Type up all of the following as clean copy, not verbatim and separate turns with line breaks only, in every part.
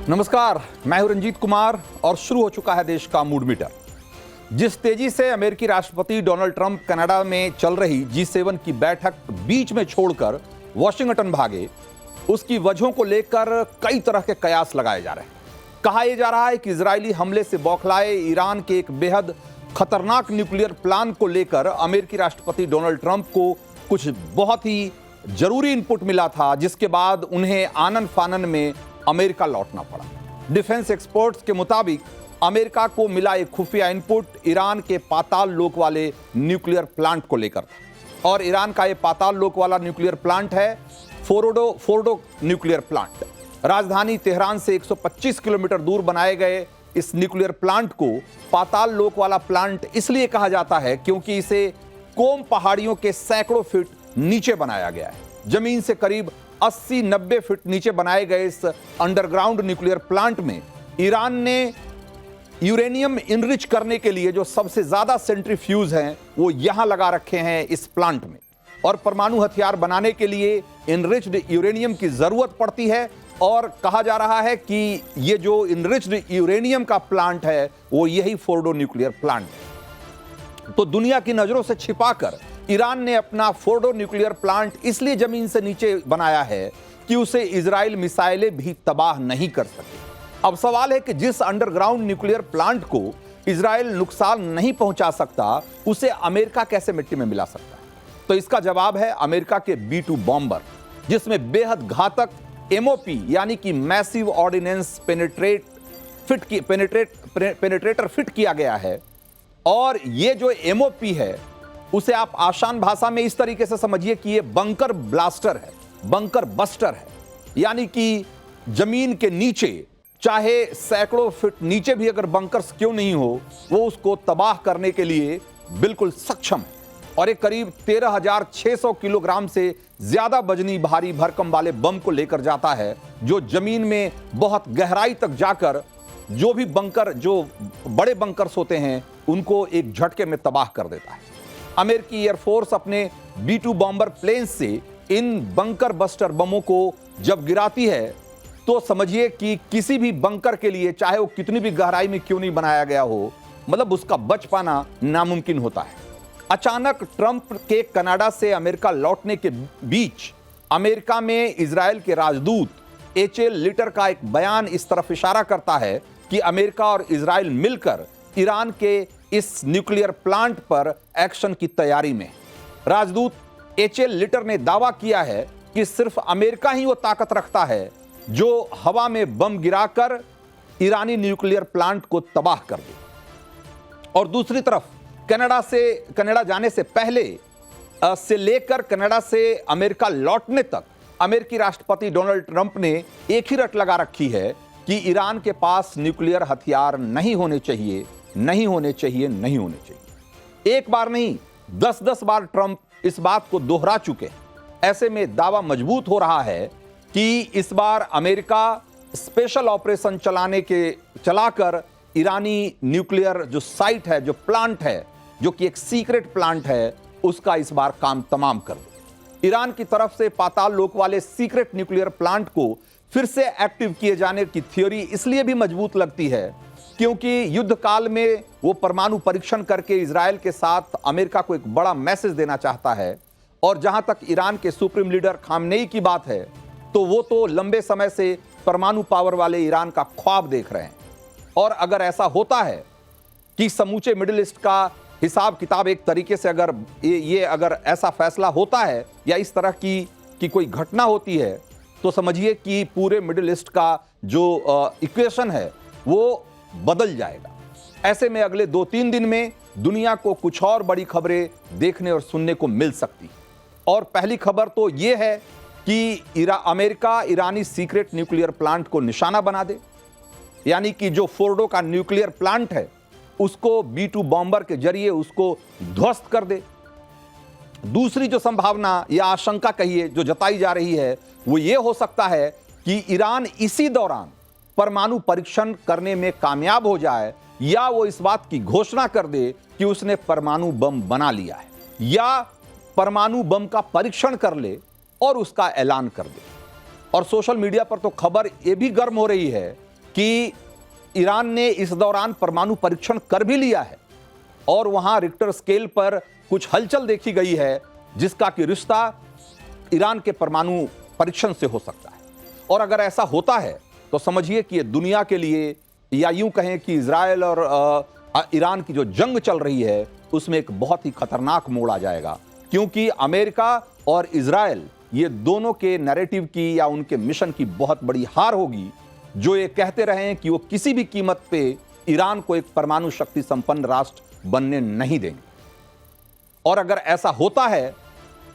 नमस्कार, मैं हूं रंजीत कुमार और शुरू हो चुका है देश का मूड मीटर। जिस तेजी से अमेरिकी राष्ट्रपति डोनाल्ड ट्रंप कनाडा में चल रही G7 की बैठक बीच में छोड़कर वॉशिंगटन भागे, उसकी वजहों को लेकर कई तरह के कयास लगाए जा रहे हैं। कहा यह जा रहा है कि इजरायली हमले से बौखलाए ईरान के एक बेहद खतरनाक न्यूक्लियर प्लान को लेकर अमेरिकी राष्ट्रपति डोनाल्ड ट्रंप को कुछ बहुत ही जरूरी इनपुट मिला था, जिसके बाद उन्हें आनन फानन में अमेरिका लौटना पड़ा। डिफेंस एक्सपर्ट्स के मुताबिक अमेरिका को मिला एक खुफिया इनपुट ईरान के पाताल लोक वाले न्यूक्लियर प्लांट को लेकर था। और ईरान का यह पाताल लोक वाला न्यूक्लियर प्लांट है फोर्डो न्यूक्लियर प्लांट। राजधानी तेहरान से 125 किलोमीटर दूर बनाए गए इस न्यूक्लियर प्लांट को पाताल लोक वाला प्लांट इसलिए कहा जाता है क्योंकि इसे कोम पहाड़ियों के सैकड़ों फीट नीचे बनाया गया है। जमीन से करीब 80-90 फीट नीचे बनाए गए इस अंडरग्राउंड न्यूक्लियर प्लांट में ईरान ने यूरेनियम इनरिच करने के लिए जो सबसे ज्यादा सेंट्रीफ्यूज हैं वो यहां लगा रखे हैं इस प्लांट में। और परमाणु हथियार बनाने के लिए इनरिच्ड यूरेनियम की जरूरत पड़ती है और कहा जा रहा है कि ये जो इनरिच्ड यूरेनियम का प्लांट है वो यही फोर्डो न्यूक्लियर प्लांट है। तो दुनिया की नजरों से छिपाकर ईरान ने अपना फोर्डो न्यूक्लियर प्लांट इसलिए जमीन से नीचे बनाया है कि उसे इजराइल मिसाइलें भी तबाह नहीं कर सके। अब सवाल है कि जिस अंडरग्राउंड न्यूक्लियर प्लांट को इजराइल नुकसान नहीं पहुंचा सकता, उसे अमेरिका कैसे मिट्टी में मिला सकता है? तो इसका जवाब है अमेरिका के B-2 बॉम्बर, जिसमें बेहद घातक MOP यानी कि मैसिव ऑर्डिनेंस पेनिट्रेटर फिट किया गया है। और ये जो MOP है उसे आप आसान भाषा में इस तरीके से समझिए कि ये बंकर ब्लास्टर है, बंकर बस्टर है। यानी कि जमीन के नीचे चाहे सैकड़ों फीट नीचे भी अगर बंकर्स क्यों नहीं हो, वो उसको तबाह करने के लिए बिल्कुल सक्षम है। और एक करीब 13,600 किलोग्राम से ज्यादा वजनी भारी भरकम वाले बम को लेकर जाता है, जो जमीन में बहुत गहराई तक जाकर जो भी बंकर, जो बड़े बंकर्स होते हैं, उनको एक झटके में तबाह कर देता है। अमेरिकी एयरफोर्स अपने B-2 बॉम्बर प्लेन से इन बंकर बस्टर बमों को जब गिराती है तो समझिए कि किसी भी बंकर के लिए, चाहे वो कितनी भी गहराई में क्यों नहीं बनाया गया हो, मतलब उसका बच पाना नामुमकिन होता है। अचानक ट्रंप के कनाडा से अमेरिका लौटने के बीच अमेरिका में इजरायल के राजदूत H.L. लिटर का एक बयान इस तरफ इशारा करता है कि अमेरिका और इजरायल मिलकर ईरान के इस न्यूक्लियर प्लांट पर एक्शन की तैयारी में। राजदूत H.L. लिटर ने दावा किया है कि सिर्फ अमेरिका ही वो ताकत रखता है जो हवा में बम गिराकर ईरानी न्यूक्लियर प्लांट को तबाह कर दे। और दूसरी तरफ कनाडा जाने से पहले से लेकर कनाडा से अमेरिका लौटने तक अमेरिकी राष्ट्रपति डोनाल्ड ट्रंप ने एक ही रट लगा रखी है कि ईरान के पास न्यूक्लियर हथियार नहीं होने चाहिए, नहीं होने चाहिए, नहीं होने चाहिए। एक बार नहीं, 10-10 बार ट्रंप इस बात को दोहरा चुके हैं। ऐसे में दावा मजबूत हो रहा है कि इस बार अमेरिका स्पेशल ऑपरेशन चलाकर ईरानी न्यूक्लियर जो साइट है, जो प्लांट है, जो कि एक सीक्रेट प्लांट है, उसका इस बार काम तमाम कर दे। ईरान की तरफ से पाताल लोक वाले सीक्रेट न्यूक्लियर प्लांट को फिर से एक्टिव किए जाने की थ्योरी इसलिए भी मजबूत लगती है क्योंकि युद्ध काल में वो परमाणु परीक्षण करके इजरायल के साथ अमेरिका को एक बड़ा मैसेज देना चाहता है। और जहां तक ईरान के सुप्रीम लीडर खामनेई की बात है, तो वो तो लंबे समय से परमाणु पावर वाले ईरान का ख्वाब देख रहे हैं। और अगर ऐसा होता है कि समूचे मिडिल ईस्ट का हिसाब किताब एक तरीके से अगर ऐसा फैसला होता है या इस तरह की कोई घटना होती है, तो समझिए कि पूरे मिडिल ईस्ट का जो इक्वेशन है वो बदल जाएगा। ऐसे में अगले 2-3 दिन में दुनिया को कुछ और बड़ी खबरें देखने और सुनने को मिल सकती। और पहली खबर तो यह है कि अमेरिका ईरानी सीक्रेट न्यूक्लियर प्लांट को निशाना बना दे, यानी कि जो फोर्डो का न्यूक्लियर प्लांट है उसको B-2 बॉम्बर के जरिए उसको ध्वस्त कर दे। दूसरी जो संभावना या आशंका कहिए जो जताई जा रही है वो ये हो सकता है कि ईरान इसी दौरान परमाणु परीक्षण करने में कामयाब हो जाए, या वो इस बात की घोषणा कर दे कि उसने परमाणु बम बना लिया है, या परमाणु बम का परीक्षण कर ले और उसका ऐलान कर दे। और सोशल मीडिया पर तो खबर यह भी गर्म हो रही है कि ईरान ने इस दौरान परमाणु परीक्षण कर भी लिया है और वहां रिक्टर स्केल पर कुछ हलचल देखी गई है, जिसका कि रिश्ता ईरान के परमाणु परीक्षण से हो सकता है। और अगर ऐसा होता है तो समझिए कि ये दुनिया के लिए, या यूं कहें कि इजराइल और ईरान की जो जंग चल रही है उसमें एक बहुत ही खतरनाक मोड़ आ जाएगा, क्योंकि अमेरिका और इजराइल ये दोनों के नैरेटिव की या उनके मिशन की बहुत बड़ी हार होगी, जो ये कहते रहे हैं कि वो किसी भी कीमत पे ईरान को एक परमाणु शक्ति संपन्न राष्ट्र बनने नहीं देंगे। और अगर ऐसा होता है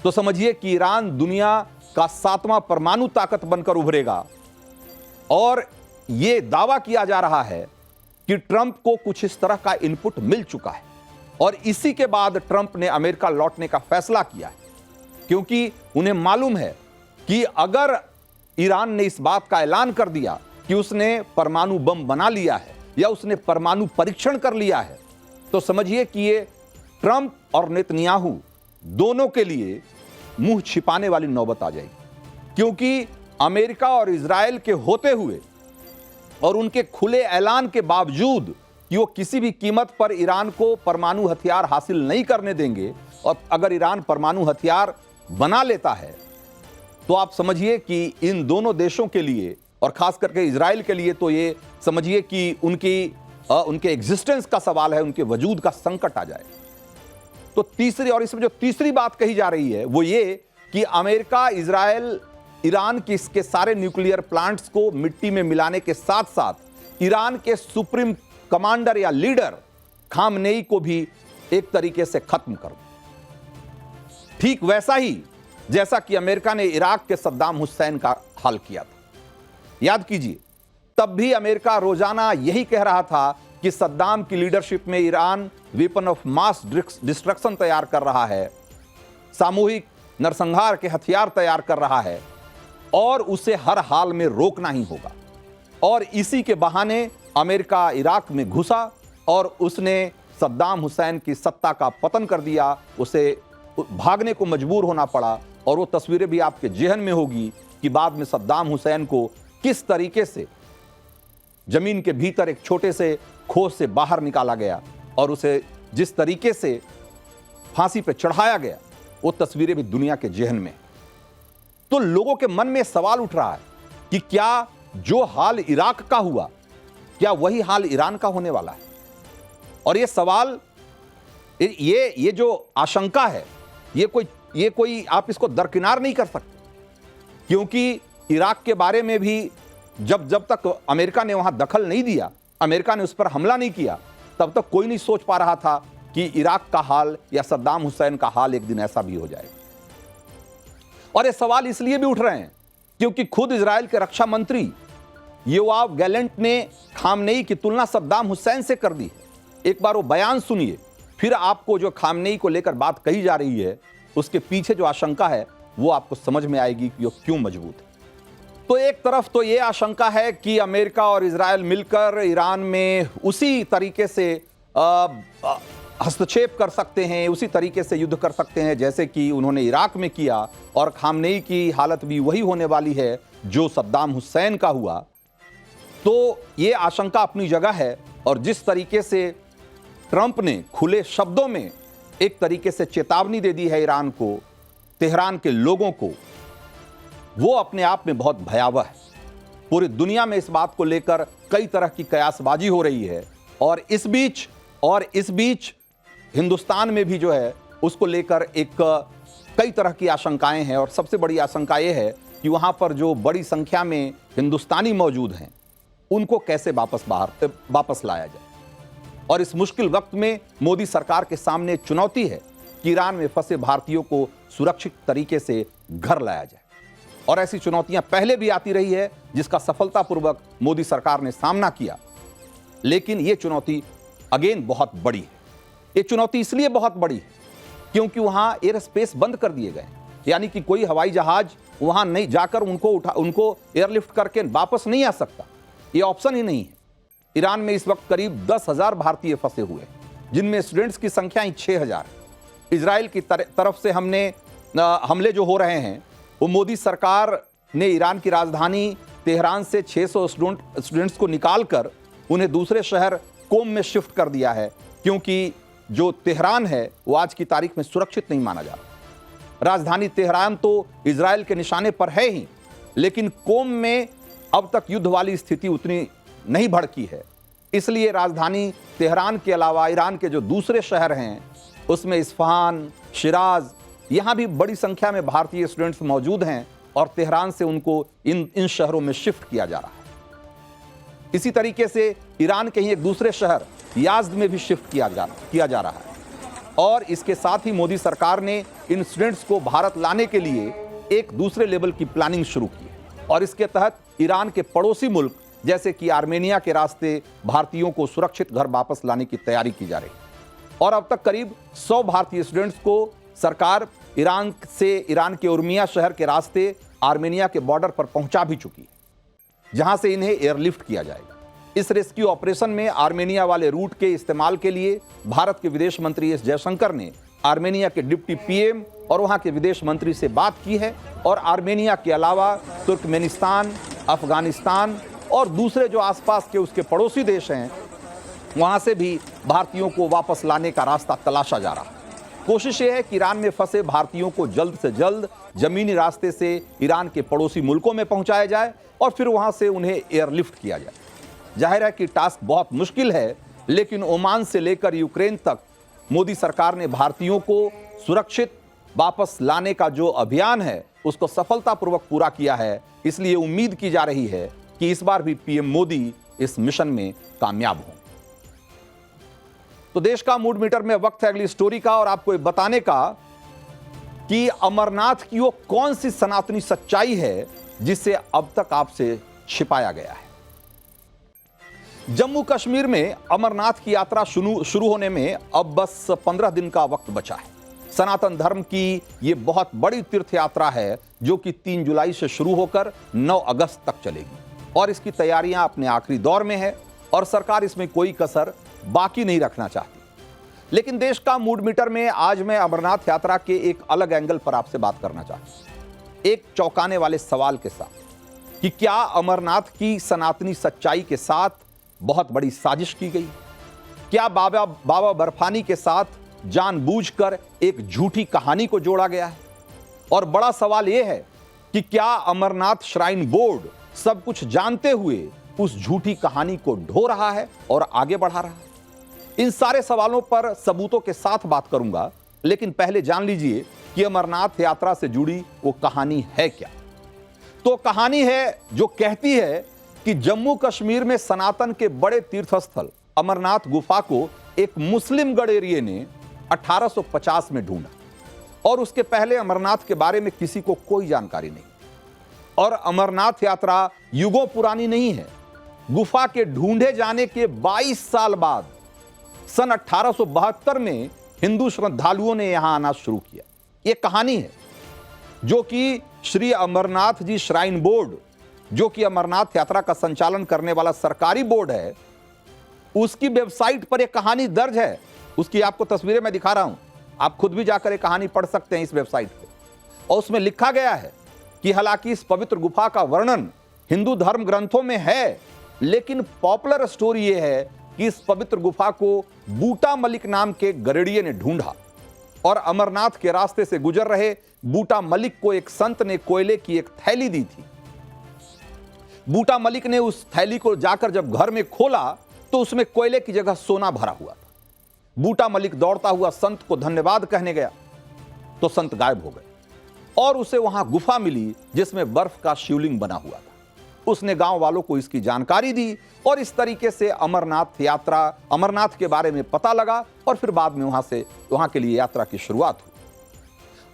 तो समझिए कि ईरान दुनिया का 7वां परमाणु ताकत बनकर उभरेगा। और यह दावा किया जा रहा है कि ट्रंप को कुछ इस तरह का इनपुट मिल चुका है और इसी के बाद ट्रंप ने अमेरिका लौटने का फैसला किया है, क्योंकि उन्हें मालूम है कि अगर ईरान ने इस बात का ऐलान कर दिया कि उसने परमाणु बम बना लिया है या उसने परमाणु परीक्षण कर लिया है, तो समझिए कि ये ट्रंप और नेतन्याहू दोनों के लिए मुंह छिपाने वाली नौबत आ जाएगी। क्योंकि अमेरिका और इजराइल के होते हुए और उनके खुले ऐलान के बावजूद कि वो किसी भी कीमत पर ईरान को परमाणु हथियार हासिल नहीं करने देंगे, और अगर ईरान परमाणु हथियार बना लेता है तो आप समझिए कि इन दोनों देशों के लिए और खास करके इजराइल के लिए तो ये समझिए कि उनके एग्जिस्टेंस का सवाल है, उनके वजूद का संकट आ जाए। तो तीसरी, और इसमें जो तीसरी बात कही जा रही है वो ये कि अमेरिका, इजराइल, ईरान के इसके सारे न्यूक्लियर प्लांट्स को मिट्टी में मिलाने के साथ साथ ईरान के सुप्रीम कमांडर या लीडर खामनेई को भी एक तरीके से खत्म कर दो। ठीक वैसा ही जैसा कि अमेरिका ने इराक के सद्दाम हुसैन का हाल किया था। याद कीजिए, तब भी अमेरिका रोजाना यही कह रहा था कि सद्दाम की लीडरशिप में Iran weapon of mass destruction तैयार कर रहा है, सामूहिक नरसंहार के हथियार तैयार कर रहा है और उसे हर हाल में रोकना ही होगा। और इसी के बहाने अमेरिका इराक में घुसा और उसने सद्दाम हुसैन की सत्ता का पतन कर दिया, उसे भागने को मजबूर होना पड़ा। और वो तस्वीरें भी आपके जेहन में होगी कि बाद में सद्दाम हुसैन को किस तरीके से जमीन के भीतर एक छोटे से खोह से बाहर निकाला गया और उसे जिस तरीके से फांसी पे चढ़ाया गया, वो तस्वीरें भी दुनिया के जेहन में। तो लोगों के मन में सवाल उठ रहा है कि क्या जो हाल इराक का हुआ, क्या वही हाल ईरान का होने वाला है? और ये सवाल, ये जो आशंका है, ये कोई आप इसको दरकिनार नहीं कर सकते, क्योंकि इराक के बारे में भी जब तक अमेरिका ने वहां दखल नहीं दिया, अमेरिका ने उस पर हमला नहीं किया, तब तक कोई नहीं सोच पा रहा था कि इराक का हाल या सद्दाम हुसैन का हाल एक दिन ऐसा भी हो जाएगा। और ये सवाल इसलिए भी उठ रहे हैं क्योंकि खुद इजराइल के रक्षा मंत्री योआव गैलेंट ने खामनेई की तुलना सद्दाम हुसैन से कर दी है। एक बार वो बयान सुनिए, फिर आपको जो खामनेई को लेकर बात कही जा रही है उसके पीछे जो आशंका है वो आपको समझ में आएगी कि वो क्यों मजबूत है। तो एक तरफ तो ये आशंका है कि अमेरिका और इजराइल मिलकर ईरान में उसी तरीके से हस्तक्षेप कर सकते हैं, उसी तरीके से युद्ध कर सकते हैं जैसे कि उन्होंने इराक में किया, और खामनेई की हालत भी वही होने वाली है जो सद्दाम हुसैन का हुआ। तो ये आशंका अपनी जगह है, और जिस तरीके से ट्रंप ने खुले शब्दों में एक तरीके से चेतावनी दे दी है ईरान को, तेहरान के लोगों को, वो अपने आप में बहुत भयावह है। पूरी दुनिया में इस बात को लेकर कई तरह की कयासबाजी हो रही है, और इस बीच हिंदुस्तान में भी जो है उसको लेकर कई तरह की आशंकाएं हैं। और सबसे बड़ी आशंका ये है कि वहां पर जो बड़ी संख्या में हिंदुस्तानी मौजूद हैं उनको कैसे वापस लाया जाए। और इस मुश्किल वक्त में मोदी सरकार के सामने चुनौती है कि ईरान में फंसे भारतीयों को सुरक्षित तरीके से घर लाया जाए। और ऐसी चुनौतियां पहले भी आती रही है जिसका सफलतापूर्वक मोदी सरकार ने सामना किया, लेकिन यह चुनौती अगेन बहुत बड़ी है। यह चुनौती इसलिए बहुत बड़ी है क्योंकि वहां एयर स्पेस बंद कर दिए गए, यानी कि कोई हवाई जहाज वहां नहीं जाकर उनको एयरलिफ्ट करके वापस नहीं आ सकता, यह ऑप्शन ही नहीं है। ईरान में इस वक्त करीब 10,000 भारतीय फंसे हुए हैं, जिनमें स्टूडेंट्स की संख्या ही 6,000। इजराइल की तरफ से हमले जो हो रहे हैं वो मोदी सरकार ने ईरान की राजधानी तेहरान से 600 स्टूडेंट्स को निकालकर उन्हें दूसरे शहर कोम में शिफ्ट कर दिया है, क्योंकि जो तेहरान है वो आज की तारीख में सुरक्षित नहीं माना जा रहा। राजधानी तेहरान तो इजराइल के निशाने पर है ही, लेकिन कोम में अब तक युद्ध वाली स्थिति उतनी नहीं भड़की है। इसलिए राजधानी तेहरान के अलावा ईरान के जो दूसरे शहर हैं उसमें इस्फहान, शिराज, यहाँ भी बड़ी संख्या में भारतीय स्टूडेंट्स मौजूद हैं और तेहरान से उनको इन शहरों में शिफ्ट किया जा रहा है। इसी तरीके से ईरान के ही एक दूसरे शहर याज़्द में भी शिफ्ट किया जा रहा है। और इसके साथ ही मोदी सरकार ने इन स्टूडेंट्स को भारत लाने के लिए एक दूसरे लेवल की प्लानिंग शुरू की और इसके तहत ईरान के पड़ोसी मुल्क जैसे कि आर्मेनिया के रास्ते भारतीयों को सुरक्षित घर वापस लाने की तैयारी की जा रही है। और अब तक करीब 100 भारतीय स्टूडेंट्स को सरकार ईरान के उर्मिया शहर के रास्ते आर्मेनिया के बॉर्डर पर पहुंचा भी चुकी है, जहां से इन्हें एयरलिफ्ट किया जाएगा। इस रेस्क्यू ऑपरेशन में आर्मेनिया वाले रूट के इस्तेमाल के लिए भारत के विदेश मंत्री एस जयशंकर ने आर्मेनिया के डिप्टी पीएम और वहां के विदेश मंत्री से बात की है और आर्मेनिया के अलावा तुर्कमेनिस्तान, अफगानिस्तान और दूसरे जो आसपास के उसके पड़ोसी देश हैं वहां से भी भारतीयों को वापस लाने का रास्ता तलाशा जा रहा है। कोशिश ये है कि ईरान में फंसे भारतीयों को जल्द से जल्द जमीनी रास्ते से ईरान के पड़ोसी मुल्कों में पहुंचाया जाए और फिर वहां से उन्हें एयरलिफ्ट किया जाए। जाहिर है कि टास्क बहुत मुश्किल है, लेकिन ओमान से लेकर यूक्रेन तक मोदी सरकार ने भारतीयों को सुरक्षित वापस लाने का जो अभियान है उसको सफलतापूर्वक पूरा किया है। इसलिए उम्मीद की जा रही है कि इस बार भी पीएम मोदी इस मिशन में कामयाब हों। तो देश का मूड मीटर में वक्त है अगली स्टोरी का और आपको बताने का कि अमरनाथ की वो कौन सी सनातनी सच्चाई है जिसे अब तक आपसे छिपाया गया है। जम्मू कश्मीर में अमरनाथ की यात्रा शुरू होने में अब बस 15 दिन का वक्त बचा है। सनातन धर्म की यह बहुत बड़ी तीर्थ यात्रा है जो कि 3 जुलाई से शुरू होकर 9 अगस्त तक चलेगी और इसकी तैयारियां अपने आखिरी दौर में है और सरकार इसमें कोई कसर बाकी नहीं रखना चाहती। लेकिन देश का मूड मीटर में आज मैं अमरनाथ यात्रा के एक अलग एंगल पर आपसे बात करना चाहता हूं, एक चौंकाने वाले सवाल के साथ कि क्या अमरनाथ की सनातनी सच्चाई के साथ बहुत बड़ी साजिश की गई? क्या बाबा बर्फानी के साथ जानबूझकर एक झूठी कहानी को जोड़ा गया है? और बड़ा सवाल यह है कि क्या अमरनाथ श्राइन बोर्ड सब कुछ जानते हुए उस झूठी कहानी को ढो रहा है और आगे बढ़ा रहा है? इन सारे सवालों पर सबूतों के साथ बात करूंगा, लेकिन पहले जान लीजिए कि अमरनाथ यात्रा से जुड़ी वो कहानी है क्या। तो कहानी है जो कहती है कि जम्मू कश्मीर में सनातन के बड़े तीर्थस्थल अमरनाथ गुफा को एक मुस्लिम गडेरिये ने 1850 में ढूंढा और उसके पहले अमरनाथ के बारे में किसी को कोई जानकारी नहीं। और अमरनाथ यात्रा युगों पुरानी नहीं है। गुफा के ढूंढे जाने के 22 साल बाद सन 1872 में हिंदू श्रद्धालुओं ने यहां आना शुरू किया। यह कहानी है जो कि श्री अमरनाथ जी श्राइन बोर्ड, जो कि अमरनाथ यात्रा का संचालन करने वाला सरकारी बोर्ड है, उसकी वेबसाइट पर यह कहानी दर्ज है। उसकी आपको तस्वीरें मैं दिखा रहा हूं, आप खुद भी जाकर यह कहानी पढ़ सकते हैं इस वेबसाइट पे। और उसमें लिखा गया है कि हालांकि इस पवित्र गुफा का वर्णन हिंदू धर्म ग्रंथों में है, लेकिन पॉपुलर स्टोरी यह है कि इस पवित्र गुफा को बूटा मलिक नाम के गरेड़िए ने ढूंढा और अमरनाथ के रास्ते से गुजर रहे बूटा मलिक को एक संत ने कोयले की एक थैली दी थी। बूटा मलिक ने उस थैली को जाकर जब घर में खोला तो उसमें कोयले की जगह सोना भरा हुआ था। बूटा मलिक दौड़ता हुआ संत को धन्यवाद कहने गया तो संत गायब हो गए और उसे वहां गुफा मिली जिसमें बर्फ का शिवलिंग बना हुआ था। उसने गांव वालों को इसकी जानकारी दी और इस तरीके से अमरनाथ के बारे में पता लगा और फिर बाद में वहां के लिए यात्रा की शुरुआत हुई।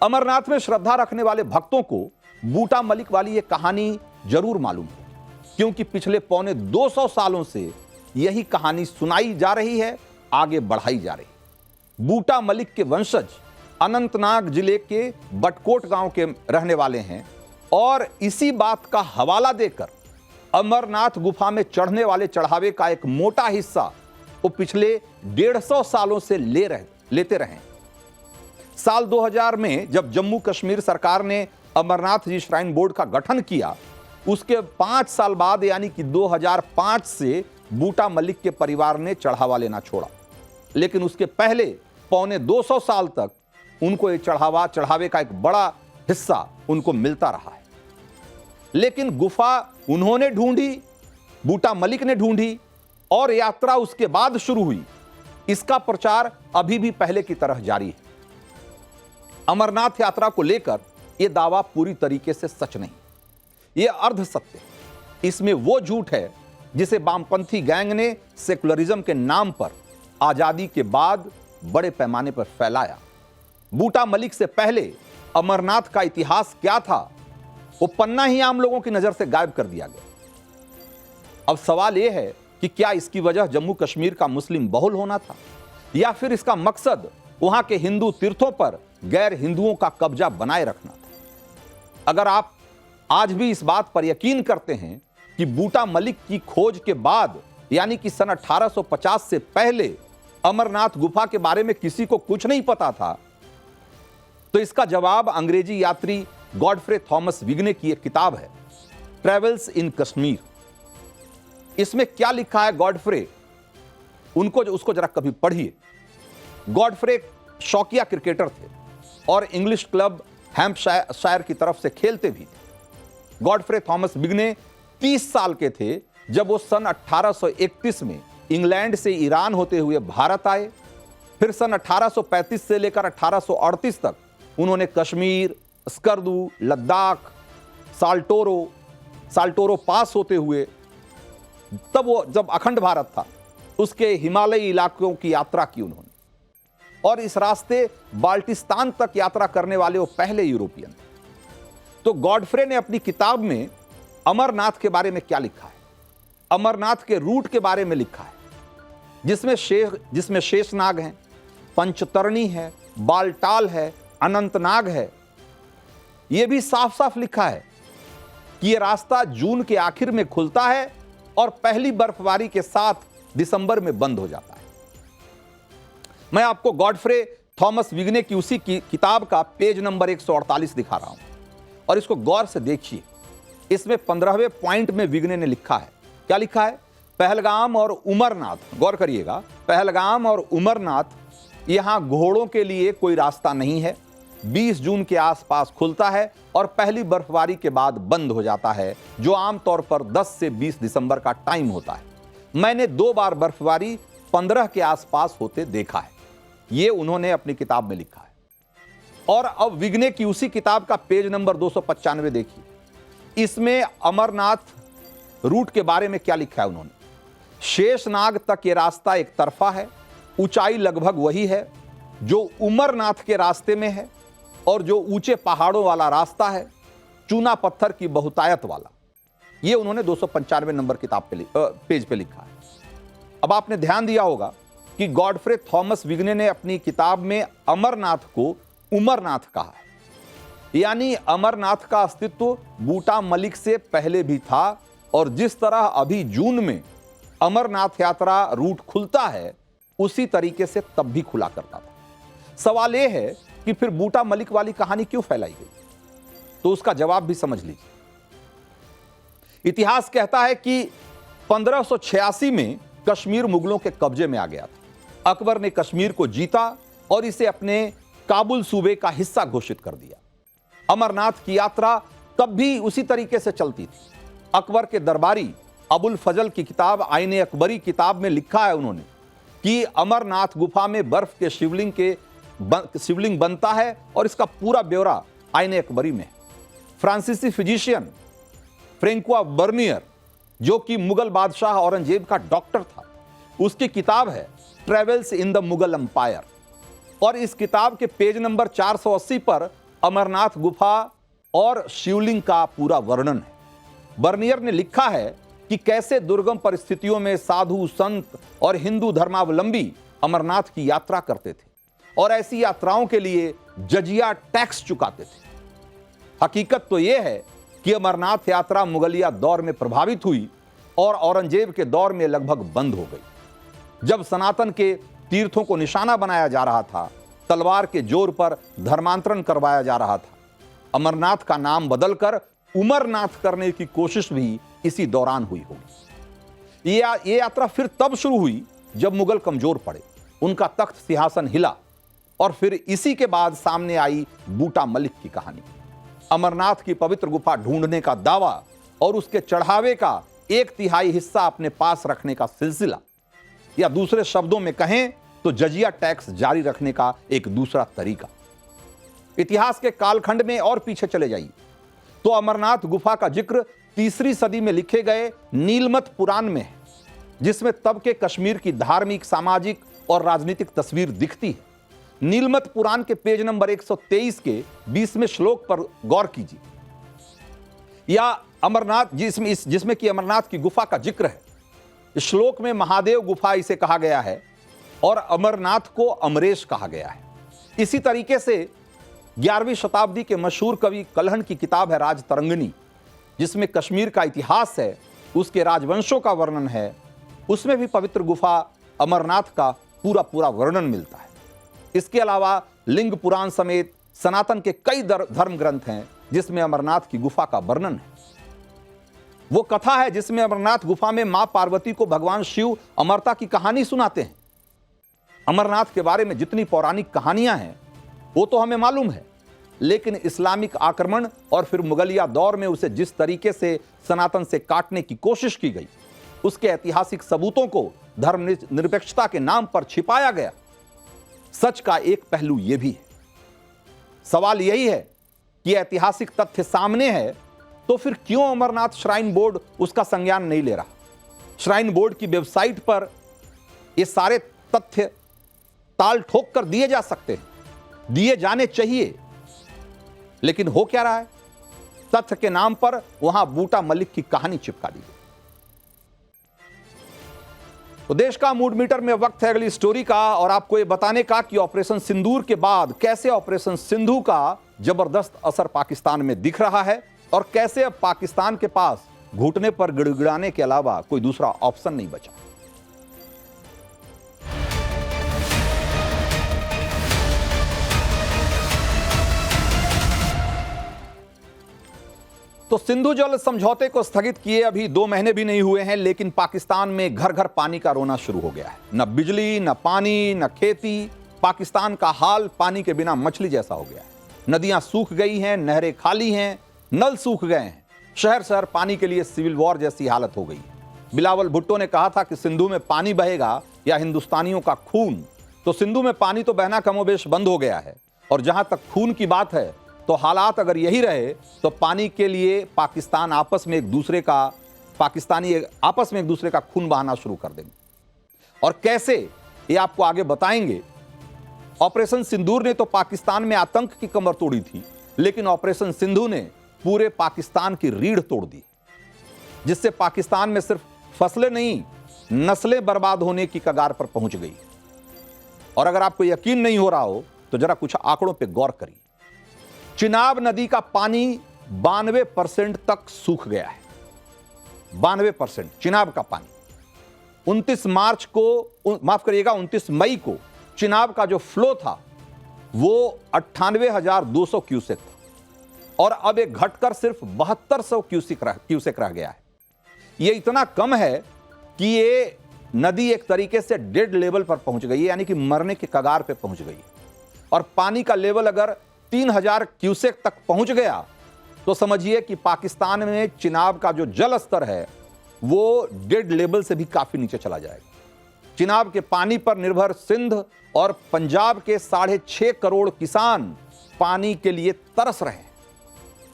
अमरनाथ में श्रद्धा रखने वाले भक्तों को बूटा मलिक वाली यह कहानी जरूर मालूम है, क्योंकि पिछले पौने 200 सालों से यही कहानी सुनाई जा रही है, आगे बढ़ाई जा रही है। बूटा मलिक के वंशज अनंतनाग जिले के बटकोट गांव के रहने वाले हैं और इसी बात का हवाला देकर अमरनाथ गुफा में चढ़ने वाले चढ़ावे का एक मोटा हिस्सा वो पिछले 150 सालों से लेते रहे। साल 2000 में जब जम्मू कश्मीर सरकार ने अमरनाथ जी श्राइन बोर्ड का गठन किया उसके 5 साल बाद यानी कि 2005 से बूटा मलिक के परिवार ने चढ़ावा लेना छोड़ा, लेकिन उसके पहले पौने 200 साल तक उनको ये चढ़ावे का एक बड़ा हिस्सा उनको मिलता रहा है। लेकिन गुफा उन्होंने ढूंढी, बूटा मलिक ने ढूंढी और यात्रा उसके बाद शुरू हुई। इसका प्रचार अभी भी पहले की तरह जारी है। अमरनाथ यात्रा को लेकर यह दावा पूरी तरीके से सच नहीं, यह अर्ध सत्य है। इसमें वो झूठ है जिसे वामपंथी गैंग ने सेकुलरिज्म के नाम पर आजादी के बाद बड़े पैमाने पर फैलाया। बूटा मलिक से पहले अमरनाथ का इतिहास क्या था, वो पन्ना ही आम लोगों की नजर से गायब कर दिया गया। अब सवाल यह है कि क्या इसकी वजह जम्मू कश्मीर का मुस्लिम बहुल होना था, या फिर इसका मकसद वहां के हिंदू तीर्थों पर गैर हिंदुओं का कब्जा बनाए रखना था। अगर आप आज भी इस बात पर यकीन करते हैं कि बूटा मलिक की खोज के बाद यानी कि सन 1850 से पहले अमरनाथ गुफा के बारे में किसी को कुछ नहीं पता था, तो इसका जवाब अंग्रेजी यात्री गॉडफ्रे थॉमस विग्ने की एक किताब है, ट्रेवल्स इन कश्मीर। इसमें क्या लिखा है गॉडफ्रे, उसको जरा कभी पढ़िए। गॉडफ्रे शौकिया क्रिकेटर थे और इंग्लिश क्लब हैम्पशायर की तरफ से खेलते भी थे। गॉडफ्रे थॉमस विग्ने 30 साल के थे जब वो सन 1831 में इंग्लैंड से ईरान होते हुए भारत आए। फिर सन 1835 से लेकर 1838 तक उन्होंने कश्मीर, स्कर्दू, लद्दाख, साल्टोरो पास होते हुए, तब वो जब अखंड भारत था, उसके हिमालयी इलाकों की यात्रा की उन्होंने, और इस रास्ते बाल्टिस्तान तक यात्रा करने वाले वो पहले यूरोपियन थे। तो गॉडफ्रे ने अपनी किताब में अमरनाथ के बारे में क्या लिखा है, अमरनाथ के रूट के बारे में लिखा है, जिसमें शेषनाग है, पंचतरणी है, बालटाल है, अनंतनाग है। यह भी साफ साफ लिखा है कि यह रास्ता जून के आखिर में खुलता है और पहली बर्फबारी के साथ दिसंबर में बंद हो जाता है। मैं आपको गॉडफ्रे थॉमस विग्ने की उसी किताब का पेज नंबर 148 दिखा रहा हूं और इसको गौर से देखिए। इसमें 15वें पॉइंट में विग्ने ने लिखा है, क्या लिखा है, पहलगाम और उमरनाथ, गौर करिएगा, पहलगाम और उमरनाथ यहां घोड़ों के लिए कोई रास्ता नहीं है। 20 जून के आसपास खुलता है और पहली बर्फबारी के बाद बंद हो जाता है, जो आमतौर पर 10 से 20 दिसंबर का टाइम होता है। मैंने 2 बार बर्फबारी 15 के आसपास होते देखा है। यह उन्होंने अपनी किताब में लिखा है। और अब विग्ने की उसी किताब का पेज नंबर 295 देखिए। इसमें अमरनाथ रूट के बारे में क्या लिखा है उन्होंने, शेषनाग तक यह रास्ता एक तरफा है, ऊंचाई लगभग वही है जो उमरनाथ के रास्ते में है, और जो ऊंचे पहाड़ों वाला रास्ता है, चूना पत्थर की बहुतायत वाला। यह उन्होंने 295 नंबर किताब पेज पे लिखा है। अब आपने ध्यान दिया होगा कि गॉडफ्रे थॉमस विग्ने ने अपनी किताब में अमरनाथ को उमरनाथ कहा है, यानी अमरनाथ का अस्तित्व बूटा मलिक से पहले भी था, और जिस तरह अभी जून में अमरनाथ यात्रा रूट खुलता है उसी तरीके से तब भी खुला करता था। सवाल यह है कि फिर बूटा मलिक वाली कहानी क्यों फैलाई गई, तो उसका जवाब भी समझ लीजिए। इतिहास कहता है कि 1586 में कश्मीर मुगलों के कब्जे में आ गया था। अकबर ने कश्मीर को जीता और इसे अपने काबुल सूबे का हिस्सा घोषित कर दिया। अमरनाथ की यात्रा तब भी उसी तरीके से चलती थी। अकबर के दरबारी अबुल फजल की किताब आईने अकबरी किताब में लिखा है उन्होंने कि अमरनाथ गुफा में बर्फ के शिवलिंग बनता है, और इसका पूरा ब्यौरा आईने अकबरी में है। फ्रांसीसी फिजिशियन फ्रेंकुआ बर्नियर, जो कि मुगल बादशाह औरंगजेब का डॉक्टर था, उसकी किताब है travels in the Mughal empire, और इस किताब के पेज नंबर 480 पर अमरनाथ गुफा और शिवलिंग का पूरा वर्णन है। बर्नियर ने लिखा है कि कैसे दुर्गम परिस्थितियों में साधु, संत और हिंदू धर्मावलंबी अमरनाथ की यात्रा करते थे और ऐसी यात्राओं के लिए जजिया टैक्स चुकाते थे। हकीकत तो यह है कि अमरनाथ यात्रा मुगलिया दौर में प्रभावित हुई और औरंगजेब के दौर में लगभग बंद हो गई। जब सनातन के तीर्थों को निशाना बनाया जा रहा था, तलवार के जोर पर धर्मांतरण करवाया जा रहा था, अमरनाथ का नाम बदलकर उमरनाथ करने की कोशिश भी इसी दौरान हुई होगी। ये यात्रा फिर तब शुरू हुई जब मुगल कमजोर पड़े, उनका तख्त सिंहासन हिला, और फिर इसी के बाद सामने आई बूटा मलिक की कहानी। अमरनाथ की पवित्र गुफा ढूंढने का दावा और उसके चढ़ावे का 1/3 हिस्सा अपने पास रखने का सिलसिला, या दूसरे शब्दों में कहें तो जजिया टैक्स जारी रखने का एक दूसरा तरीका। इतिहास के कालखंड में और पीछे चले जाइए तो अमरनाथ गुफा का जिक्र 3री सदी में लिखे गए नीलमत पुराण में है, जिसमें तब के कश्मीर की धार्मिक, सामाजिक और राजनीतिक तस्वीर दिखती है। नीलमत पुराण के पेज नंबर 123 के 20वें श्लोक पर गौर कीजिए। या अमरनाथ जिसमें कि अमरनाथ की गुफा का जिक्र है। इस श्लोक में महादेव गुफा इसे कहा गया है और अमरनाथ को अमरेश कहा गया है। इसी तरीके से 11वीं शताब्दी के मशहूर कवि कल्हण की किताब है राजतरंगिणी, जिसमें कश्मीर का इतिहास है, उसके राजवंशों का वर्णन है, उसमें भी पवित्र गुफा अमरनाथ का पूरा वर्णन मिलता है। इसके अलावा लिंग पुराण समेत सनातन के कई धर्म ग्रंथ हैं जिसमें अमरनाथ की गुफा का वर्णन है। वो कथा है जिसमें अमरनाथ गुफा में मां पार्वती को भगवान शिव अमरता की कहानी सुनाते हैं। अमरनाथ के बारे में जितनी पौराणिक कहानियां हैं वो तो हमें मालूम है, लेकिन इस्लामिक आक्रमण और फिर मुगलिया दौर में उसे जिस तरीके से सनातन से काटने की कोशिश की गई, उसके ऐतिहासिक सबूतों को धर्मनिरपेक्षता के नाम पर छिपाया गया। सच का एक पहलू यह भी है। सवाल यही है कि ऐतिहासिक तथ्य सामने है तो फिर क्यों अमरनाथ श्राइन बोर्ड उसका संज्ञान नहीं ले रहा? श्राइन बोर्ड की वेबसाइट पर ये सारे तथ्य ताल ठोक कर दिए जा सकते हैं, दिए जाने चाहिए, लेकिन हो क्या रहा है? तथ्य के नाम पर वहां बूटा मलिक की कहानी चिपका दी गई। तो देश का मूड मीटर में वक्त है अगली स्टोरी का, और आपको यह बताने का कि ऑपरेशन सिंदूर के बाद कैसे ऑपरेशन सिंधु का जबरदस्त असर पाकिस्तान में दिख रहा है, और कैसे अब पाकिस्तान के पास घुटने पर गिड़गिड़ाने के अलावा कोई दूसरा ऑप्शन नहीं बचा। तो सिंधु जल समझौते को स्थगित किए अभी 2 महीने भी नहीं हुए हैं, लेकिन पाकिस्तान में घर घर पानी का रोना शुरू हो गया है। न बिजली, न पानी, न खेती। पाकिस्तान का हाल पानी के बिना मछली जैसा हो गया है। नदियां सूख गई हैं, नहरें खाली हैं, नल सूख गए हैं, शहर शहर पानी के लिए सिविल वॉर जैसी हालत हो गई है। बिलावल भुट्टो ने कहा था कि सिंधु में पानी बहेगा या हिंदुस्तानियों का खून, तो सिंधु में पानी तो बहना कमोबेश बंद हो गया है। और जहां तक खून की बात है तो हालात अगर यही रहे तो पानी के लिए पाकिस्तानी आपस में एक दूसरे का खून बहाना शुरू कर देंगे। और कैसे, ये आपको आगे बताएंगे। ऑपरेशन सिंदूर ने तो पाकिस्तान में आतंक की कमर तोड़ी थी, लेकिन ऑपरेशन सिंधु ने पूरे पाकिस्तान की रीढ़ तोड़ दी, जिससे पाकिस्तान में सिर्फ फसलें नहीं, नस्लें बर्बाद होने की कगार पर पहुंच गई। और अगर आपको यकीन नहीं हो रहा हो तो जरा कुछ आंकड़ों पर गौर करिए। चिनाब नदी का पानी 92% तक सूख गया है। 92% चिनाब का पानी। 29 मई को चिनाब का जो फ्लो था वो 98,200 क्यूसेक था, और अब एक घटकर सिर्फ 7200 क्यूसेक रह गया है। ये इतना कम है कि ये नदी एक तरीके से डेड लेवल पर पहुंच गई है, यानी कि मरने के कगार पे पहुंच गई है। और पानी का लेवल अगर 3000 क्यूसेक तक पहुंच गया तो समझिए कि पाकिस्तान में चिनाब का जो जल स्तर है वो डेड लेवल से भी काफी नीचे चला जाएगा। चिनाब के पानी पर निर्भर सिंध और पंजाब के 6.5 करोड़ किसान पानी के लिए तरस रहे हैं।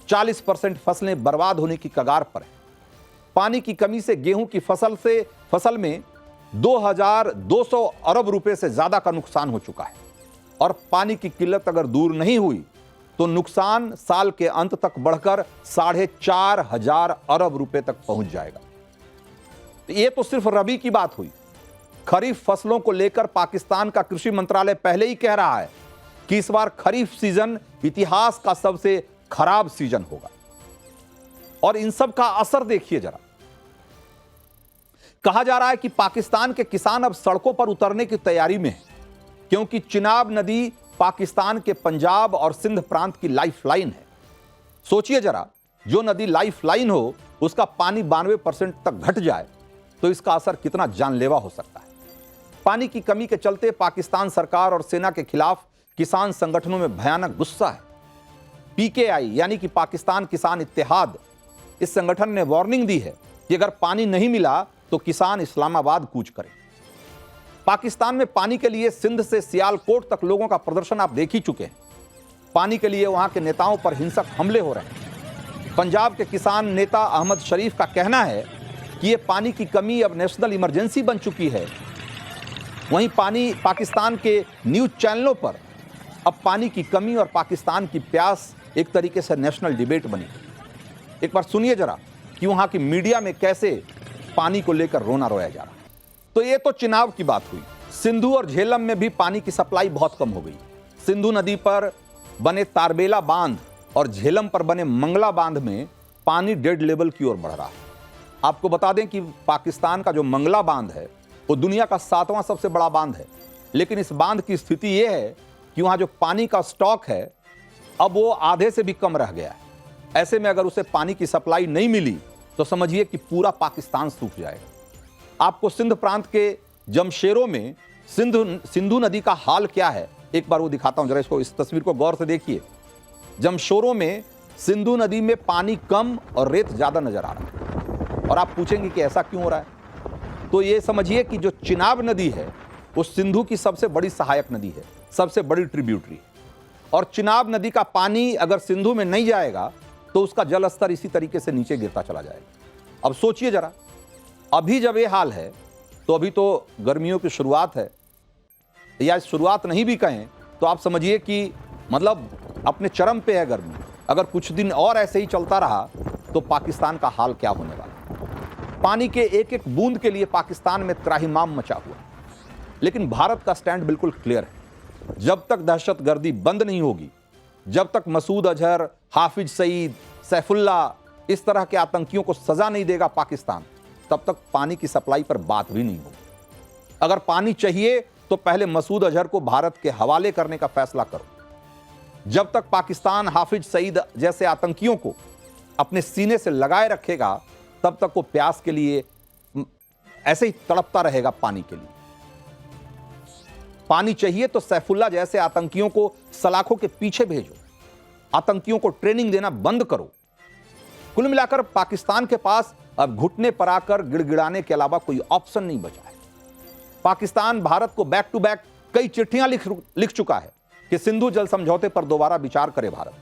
40% फसलें बर्बाद होने की कगार पर है। पानी की कमी से गेहूं की फसल में 2200 अरब रुपए से ज्यादा का नुकसान हो चुका है, और पानी की किल्लत अगर दूर नहीं हुई तो नुकसान साल के अंत तक बढ़कर 4,500 अरब रुपए तक पहुंच जाएगा। ये तो सिर्फ रबी की बात हुई। खरीफ फसलों को लेकर पाकिस्तान का कृषि मंत्रालय पहले ही कह रहा है कि इस बार खरीफ सीजन इतिहास का सबसे खराब सीजन होगा। और इन सब का असर देखिए जरा। कहा जा रहा है कि पाकिस्तान के किसान अब सड़कों पर उतरने की तैयारी में हैं, क्योंकि चिनाब नदी पाकिस्तान के पंजाब और सिंध प्रांत की लाइफलाइन है। सोचिए जरा जो नदी लाइफ लाइन हो उसका पानी 92% तक घट जाए तो इसका असर कितना जानलेवा हो सकता है। पानी की कमी के चलते पाकिस्तान सरकार और सेना के खिलाफ किसान संगठनों में भयानक गुस्सा है। पीकेआई यानी कि पाकिस्तान किसान इत्तेहाद, इस संगठन ने वार्निंग दी है कि अगर पानी नहीं मिला तो किसान इस्लामाबाद कूच करें। पाकिस्तान में पानी के लिए सिंध से सियालकोट तक लोगों का प्रदर्शन आप देख ही चुके हैं। पानी के लिए वहां के नेताओं पर हिंसक हमले हो रहे हैं। पंजाब के किसान नेता अहमद शरीफ का कहना है कि ये पानी की कमी अब नेशनल इमरजेंसी बन चुकी है। वहीं पाकिस्तान के न्यूज चैनलों पर अब पानी की कमी और पाकिस्तान की प्यास एक तरीके से नेशनल डिबेट बनी। एक बार सुनिए जरा कि वहां की मीडिया में कैसे पानी को लेकर रोना रोया जा रहा है। तो ये तो चिनाब की बात हुई। सिंधु और झेलम में भी पानी की सप्लाई बहुत कम हो गई। सिंधु नदी पर बने तारबेला बांध और झेलम पर बने मंगला बांध में पानी डेड लेवल की ओर बढ़ रहा है। आपको बता दें कि पाकिस्तान का जो मंगला बांध है वो दुनिया का 7वां सबसे बड़ा बांध है, लेकिन इस बांध की स्थिति ये है कि वहां जो पानी का स्टॉक है अब वो आधे से भी कम रह गया है। ऐसे में अगर उसे पानी की सप्लाई नहीं मिली तो समझिए कि पूरा पाकिस्तान सूख जाएगा। आपको सिंध प्रांत के जमशेरों में सिंधु नदी का हाल क्या है एक बार वो दिखाता हूं, जरा इसको, इस तस्वीर को गौर से देखिए। जमशेरों में सिंधु नदी में पानी कम और रेत ज्यादा नजर आ रहा है। और आप पूछेंगे कि ऐसा क्यों हो रहा है, तो ये समझिए कि जो चिनाब नदी है वो सिंधु की सबसे बड़ी सहायक नदी है, सबसे बड़ी ट्रिब्यूटरी। और चिनाब नदी का पानी अगर सिंधु में नहीं जाएगा तो उसका जल स्तर इसी तरीके से नीचे गिरता चला जाएगा। अब सोचिए जरा, अभी जब ये हाल है तो अभी तो गर्मियों की शुरुआत है, या शुरुआत नहीं भी कहें तो आप समझिए कि मतलब अपने चरम पे है गर्मी। अगर कुछ दिन और ऐसे ही चलता रहा तो पाकिस्तान का हाल क्या होने वाला। पानी के एक एक बूंद के लिए पाकिस्तान में त्राहिमाम मचा हुआ। लेकिन भारत का स्टैंड बिल्कुल क्लियर है। जब तक दहशतगर्दी बंद नहीं होगी, जब तक मसूद अजहर, हाफिज सईद, सैफुल्ला इस तरह के आतंकियों को सजा नहीं देगा पाकिस्तान, तब तक पानी की सप्लाई पर बात भी नहीं होगी। अगर पानी चाहिए तो पहले मसूद अजहर को भारत के हवाले करने का फैसला करो। जब तक पाकिस्तान हाफिज सईद जैसे आतंकियों को अपने सीने से लगाए रखेगा तब तक वो प्यास के लिए ऐसे ही तड़पता रहेगा पानी के लिए। पानी चाहिए तो सैफुल्ला जैसे आतंकियों को सलाखों के पीछे भेजो, आतंकियों को ट्रेनिंग देना बंद करो। कुल मिलाकर पाकिस्तान के पास अब घुटने पर आकर गिड़गिड़ाने के अलावा कोई ऑप्शन नहीं बचा है। पाकिस्तान भारत को बैक टू बैक कई चिट्ठियां लिख चुका है कि सिंधु जल समझौते पर दोबारा विचार करे भारत।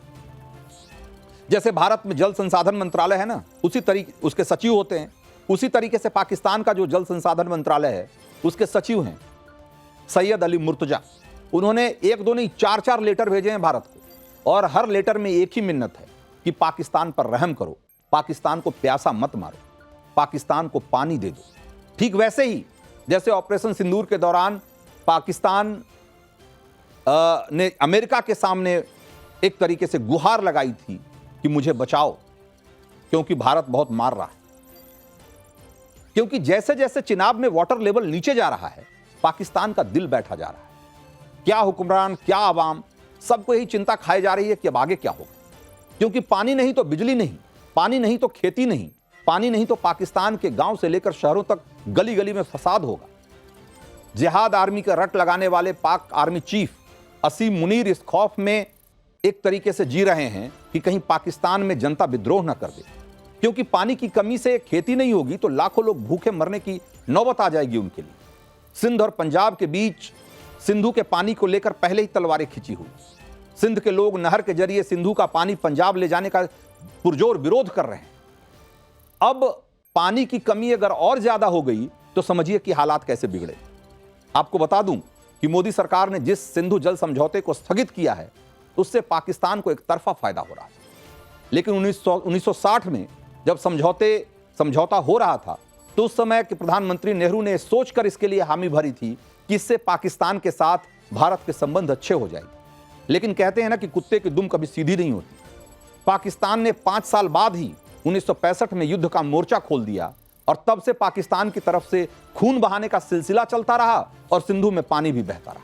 जैसे भारत में जल संसाधन मंत्रालय है ना, उसी तरीके उसके सचिव होते हैं, उसी तरीके से पाकिस्तान का जो जल संसाधन मंत्रालय है उसके सचिव हैं सैयद अली मुर्तजा। उन्होंने एक दो नहीं 4-4 लेटर भेजे हैं भारत को, और हर लेटर में एक ही मिन्नत है कि पाकिस्तान पर रहम करो, पाकिस्तान को प्यासा मत मारो, पाकिस्तान को पानी दे दो। ठीक वैसे ही जैसे ऑपरेशन सिंदूर के दौरान पाकिस्तान ने अमेरिका के सामने एक तरीके से गुहार लगाई थी कि मुझे बचाओ क्योंकि भारत बहुत मार रहा है। क्योंकि जैसे जैसे चिनाब में वाटर लेवल नीचे जा रहा है पाकिस्तान का दिल बैठा जा रहा है। क्या हुक्मरान, क्या आवाम, सबको यही चिंता खाई जा रही है कि अब आगे क्या होगा। क्योंकि पानी नहीं तो बिजली नहीं, पानी नहीं तो खेती नहीं, पानी नहीं तो पाकिस्तान के गांव से लेकर शहरों तक गली गली में फसाद होगा। जिहाद आर्मी का रट लगाने वाले पाक आर्मी चीफ असीम मुनीर इस खौफ में एक तरीके से जी रहे हैं कि कहीं पाकिस्तान में जनता विद्रोह न कर दे। क्योंकि पानी की कमी से खेती नहीं होगी तो लाखों लोग भूखे मरने की नौबत आ जाएगी उनके लिए। सिंध और पंजाब के बीच सिंधु के पानी को लेकर पहले ही तलवारें खिंची हुई। सिंध के लोग नहर के जरिए सिंधु का पानी पंजाब ले जाने का पुरजोर विरोध कर रहे हैं। अब पानी की कमी अगर और ज्यादा हो गई तो समझिए कि हालात कैसे बिगड़े। आपको बता दूं कि मोदी सरकार ने जिस सिंधु जल समझौते को स्थगित किया है उससे पाकिस्तान को एक तरफा फायदा हो रहा है। लेकिन 1960 में जब समझौता हो रहा था तो उस समय के प्रधानमंत्री नेहरू ने सोचकर इसके लिए हामी भरी थी कि इससे पाकिस्तान के साथ भारत के संबंध अच्छे हो जाएंगे। लेकिन कहते हैं ना कि कुत्ते की दुम कभी सीधी नहीं होती। पाकिस्तान ने 5 साल बाद ही 1965 में युद्ध का मोर्चा खोल दिया और तब से पाकिस्तान की तरफ से खून बहाने का सिलसिला चलता रहा और सिंधु में पानी भी बहता रहा।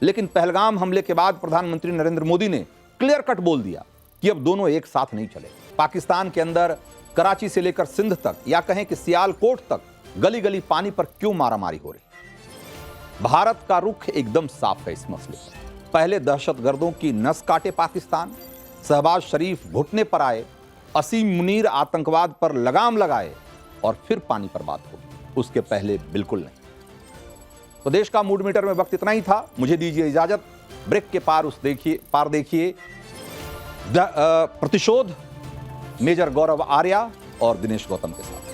लेकिन पहलगाम हमले के बाद प्रधानमंत्री नरेंद्र मोदी ने क्लियर कट बोल दिया कि अब दोनों एक साथ नहीं चलेंगे। पाकिस्तान के अंदर कराची से लेकर सिंध तक या कहें कि सियालकोट तक गली गली पानी पर क्यों मारामारी हो रही? भारत का रुख एकदम साफ है इस मसले पर। पहले दहशतगर्दों की नस काटे पाकिस्तान, शहबाज शरीफ घुटने पर आए, असीम मुनीर आतंकवाद पर लगाम लगाए और फिर पानी पर बात होगी, उसके पहले बिल्कुल नहीं। तो देश का मूड मीटर में वक्त इतना ही था। मुझे दीजिए इजाजत। ब्रेक के पार देखिए प्रतिशोध मेजर गौरव आर्या और दिनेश गौतम के साथ।